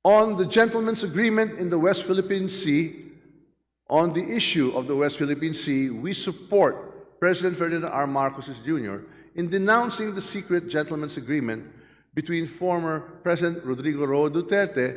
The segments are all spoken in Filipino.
On the gentleman's agreement in the West Philippine Sea, on the issue of the West Philippine Sea, we support President Ferdinand R. Marcos Jr. in denouncing the secret gentleman's agreement between former President Rodrigo Roa Duterte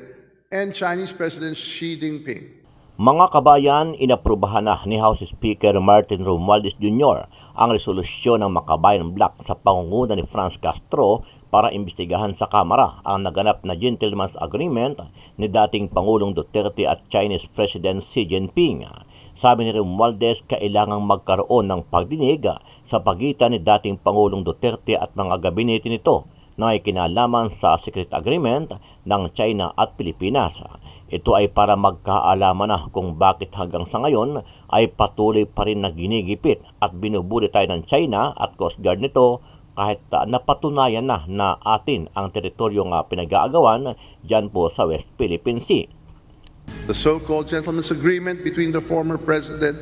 and Chinese President Xi Jinping. Mga kabayan, inaprubahan na ni House Speaker Martin Romualdez Jr. ang resolusyon ng Makabayan Bloc sa pangunguna ni Franz Castro para imbestigahan sa Kamara ang naganap na gentleman's agreement ni dating Pangulong Duterte at Chinese President Xi Jinping. Sabi ni Romualdez, kailangang magkaroon ng pagdinig sa pagitan ni dating Pangulong Duterte at mga gabinete nito na ay kinalaman sa secret agreement ng China at Pilipinas. Ito ay para magkaalaman na kung bakit hanggang sa ngayon ay patuloy pa rin na ginigipit at binubuli tayo ng China at Coast Guard nito kahit napatunayan na atin ang teritoryong pinag-aagawan dyan po sa West Philippine Sea. The so-called gentleman's agreement between the former president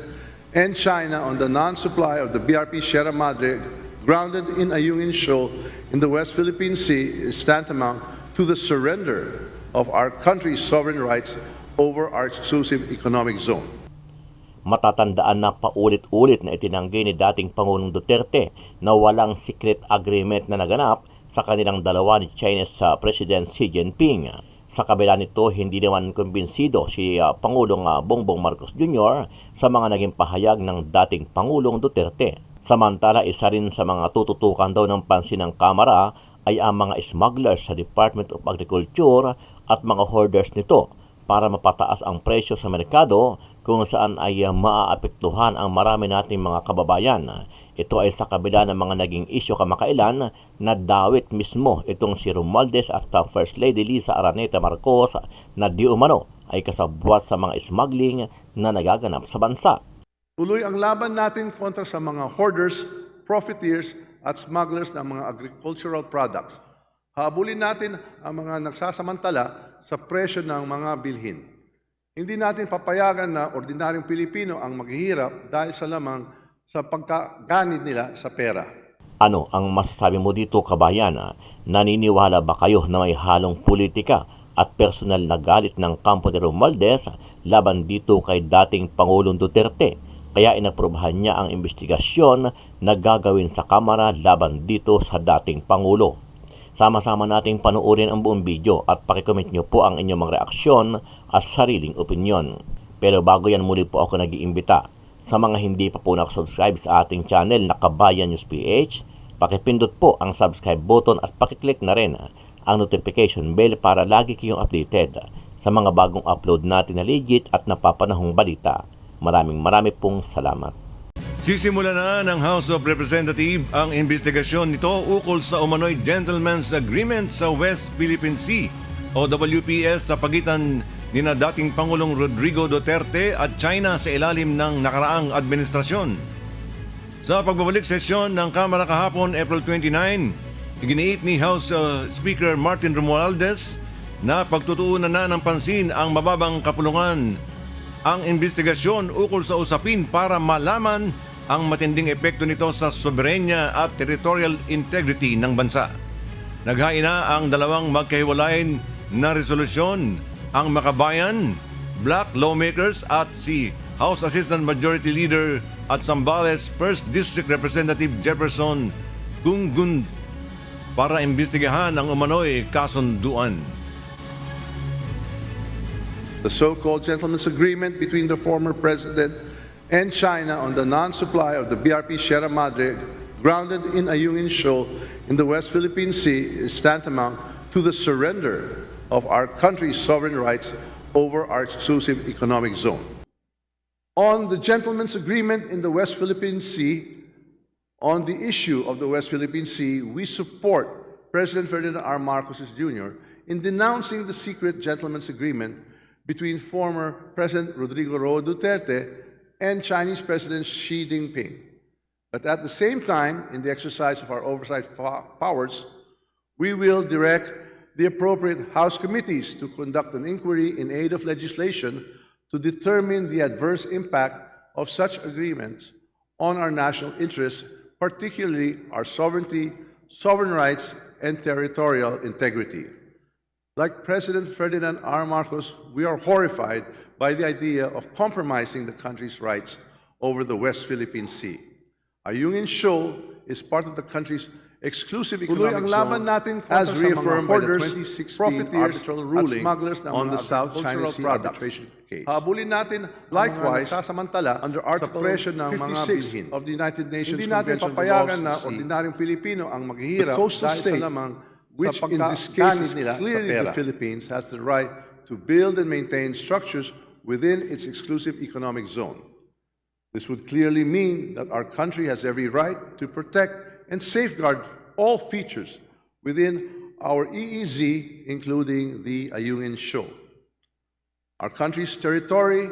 and China on the non-supply of the BRP Sierra Madre grounded in Ayungin Shoal in the West Philippine Sea is tantamount to the surrender of our country's sovereign rights over our exclusive economic zone. Matatandaan na paulit-ulit na itinanggi ni dating Pangulong Duterte na walang secret agreement na naganap sa kanilang dalawa ni Chinese President Xi Jinping. Sa kabila nito, hindi naman kumbinsido si Pangulong Bongbong Marcos Jr. sa mga naging pahayag ng dating Pangulong Duterte. Samantala, isa rin sa mga tututukan daw ng pansin ng Kamara ay ang mga smugglers sa Department of Agriculture at mga hoarders nito para mapataas ang presyo sa merkado kung saan ay maaapektuhan ang marami nating mga kababayan. Ito ay sa kabila ng mga naging isyu kamakailan na dawit mismo itong si Romualdez at First Lady Liza Araneta Marcos na di umano ay kasabwat sa mga smuggling na nagaganap sa bansa. Tuloy ang laban natin kontra sa mga hoarders, profiteers at smugglers ng mga agricultural products. Habulin natin ang mga nagsasamantala sa presyo ng mga bilhin. Hindi natin papayagan na ordinaryong Pilipino ang maghihirap dahil sa lamang sa pagkaganid nila sa pera. Ano ang masasabi mo dito, kabayan? Naniniwala ba kayo na may halong politika at personal na galit ng kampo ni Romualdez laban dito kay dating Pangulong Duterte? Kaya inaprubahan niya ang investigasyon na gagawin sa Kamara laban dito sa dating Pangulo. Sama-sama nating panuorin ang buong video at pakicomment nyo po ang inyong mga reaksyon at sariling opinyon. Pero bago yan, muli po ako nag-iimbita sa mga hindi pa po nakasubscribe sa ating channel na Kabayan News PH, pakipindot po ang subscribe button at pakiclick na rin ang notification bell para lagi kayong updated sa mga bagong upload natin na legit at napapanahong balita. Maraming pong salamat. Sisimula na ng House of Representatives ang investigasyon nito ukol sa umano'y Gentleman's Agreement sa West Philippine Sea o WPS sa pagitan ni na dating Pangulong Rodrigo Duterte at China sa ilalim ng nakaraang administrasyon. Sa pagbabalik sesyon ng Kamara kahapon, April 29, iginiit ni House Speaker Martin Romualdez na pagtutuunan na ng pansin ang mababang kapulungan ang investigasyon ukol sa usapin para malaman ang matinding epekto nito sa soberenya at territorial integrity ng bansa. Naghain na ang dalawang magkahiwalayin na resolusyon, ang Makabayan Bloc lawmakers at si House Assistant Majority Leader at Zambales 1st District Representative Jefferson Gungun para imbestigahan ang umano'y kasunduan. The so-called gentleman's agreement between the former president and China on the non-supply of the BRP Sierra Madre grounded in Ayungin Shoal in the West Philippine Sea is tantamount to the surrender of our country's sovereign rights over our exclusive economic zone. On the gentleman's agreement in the West Philippine Sea, on the issue of the West Philippine Sea, we support President Ferdinand R. Marcos Jr. in denouncing the secret gentleman's agreement between former President Rodrigo Roa Duterte and Chinese President Xi Jinping. But at the same time, in the exercise of our oversight powers, we will direct the appropriate House committees to conduct an inquiry in aid of legislation to determine the adverse impact of such agreements on our national interests, particularly our sovereignty, sovereign rights, and territorial integrity. Like President Ferdinand R. Marcos, we are horrified by the idea of compromising the country's rights over the West Philippine Sea. Ayungin Shoal is part of the country's exclusive Tuloy economic ang laban zone, natin kontra as sa mga reaffirmed by the hoarders, 2016 profiteers, arbitral at ruling smugglers ng on mga the South China agricultural Sea products. arbitration case. Habulin natin ang Likewise, mga nagsasamantala under sa Article presyo ng mga 56 bilhin. of the United Nations Hindi natin Convention on the papayagan Laws na of the Sea, ordinaryong Pilipino ang the maghihirap coastal dahil sa state, lamang which sa in this case pagkaganid is nila sa clearly pera. the Philippines, has the right to build and maintain structures within its exclusive economic zone. This would clearly mean that our country has every right to protect and safeguard all features within our EEZ, including the Ayungin Shoal. Our country's territory,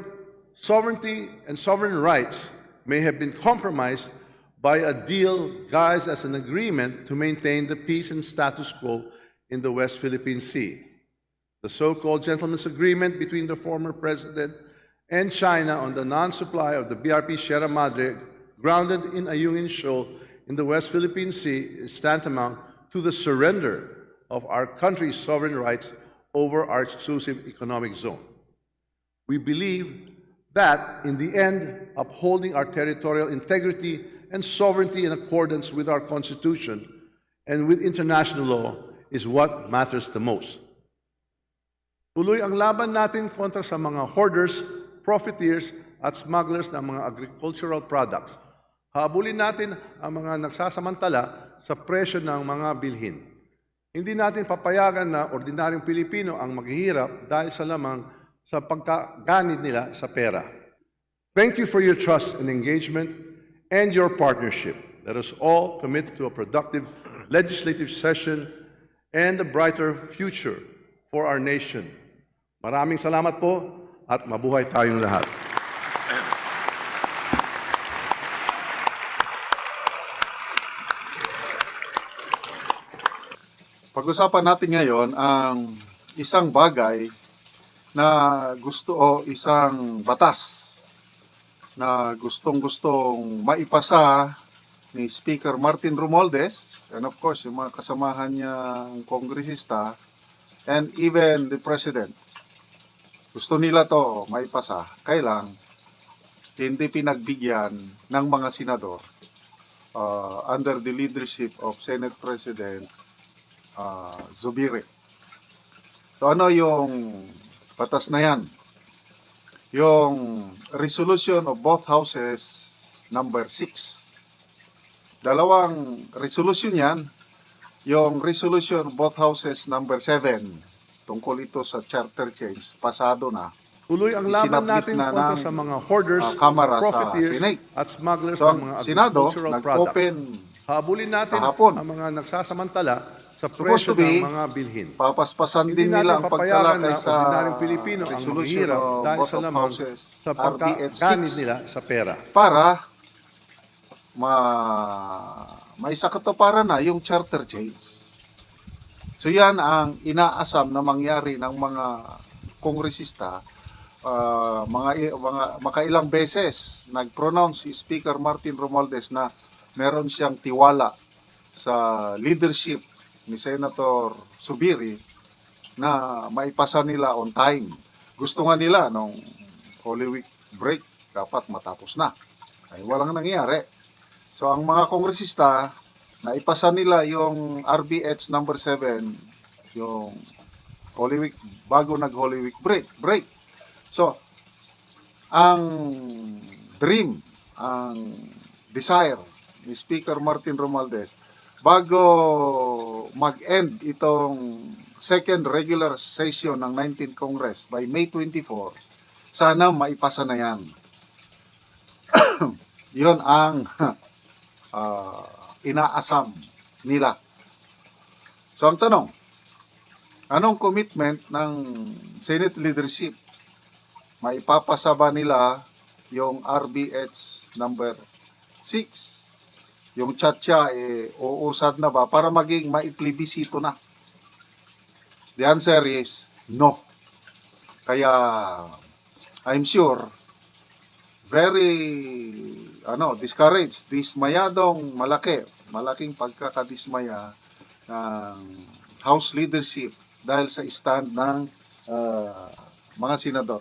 sovereignty, and sovereign rights may have been compromised by a deal guised as an agreement to maintain the peace and status quo in the West Philippine Sea. The so-called Gentleman's Agreement between the former president and China on the non-supply of the BRP Sierra Madre, grounded in Ayungin Shoal in the West Philippine Sea, is tantamount to the surrender of our country's sovereign rights over our exclusive economic zone. We believe that, in the end, upholding our territorial integrity and sovereignty in accordance with our Constitution and with international law is what matters the most. Tuloy ang laban natin kontra sa mga hoarders, profiteers, at smugglers ng mga agricultural products. Habulin natin ang mga nagsasamantala sa presyo ng mga bilhin. Hindi natin papayagan na ordinaryong Pilipino ang maghihirap dahil sa lamang sa pagkaganid nila sa pera. Thank you for your trust and engagement and your partnership. Let us all commit to a productive legislative session and a brighter future for our nation. Maraming salamat po at mabuhay tayong lahat. Pag-usapan natin ngayon ang isang bagay na gusto o isang batas na gustong-gustong maipasa ni Speaker Martin Romualdez and of course yung mga kasamahan niyang kongresista and even the President. Gusto nila to maipasa. Kailang hindi pinagbigyan ng mga senador under the leadership of Senate President Zubiri. So ano yung batas na yan? Yung resolution of both houses number 6. Dalawang resolution yan. Yung resolution of both houses number 7 tungkol ito sa charter change, pasado na. Tuloy ang laban Isinabit natin na kontra ng, sa mga hoarders, Kamara sa profiteers, Senate. at smugglers So ng mga ang Senado agricultural products. nag-open Habulin natin kahapon. ang mga nagsasamantala sa Supposed presyo to be, ng mga bilhin. papaspasan Hindi din nila natin ang papayagan pagtalakay na sa ordinaryong Pilipino ang resolution maghihirap of dahil both sa of lamang houses, sa RBH pagkaganid 6, nila sa pera. para maisakatuparan na yung charter change. So yan ang inaasam na mangyari ng mga kongresista. Mga makailang beses nag-pronounce si Speaker Martin Romualdez na meron siyang tiwala sa leadership ni Senator Zubiri na maipasa nila on time. Gusto nga nila nung Holy Week break dapat matapos na. Ay walang nangyari. So ang mga kongresista naipasa nila yung RBH number 7 yung Holy Week bago nag Holy Week break. So ang dream, ang desire ni Speaker Martin Romualdez bago mag-end itong second regular session ng 19th Congress by May 24, sana maipasa na yan. Yun ang inaasam nila. So ang tanong, anong commitment ng Senate leadership? Maipapasa ba nila yung RBH number 6? Yung chatcha uusad na ba para maging maiplebisito na? The answer is no. Kaya I'm sure very discouraged, malaking pagkakadismaya ng House leadership dahil sa stand ng mga senador.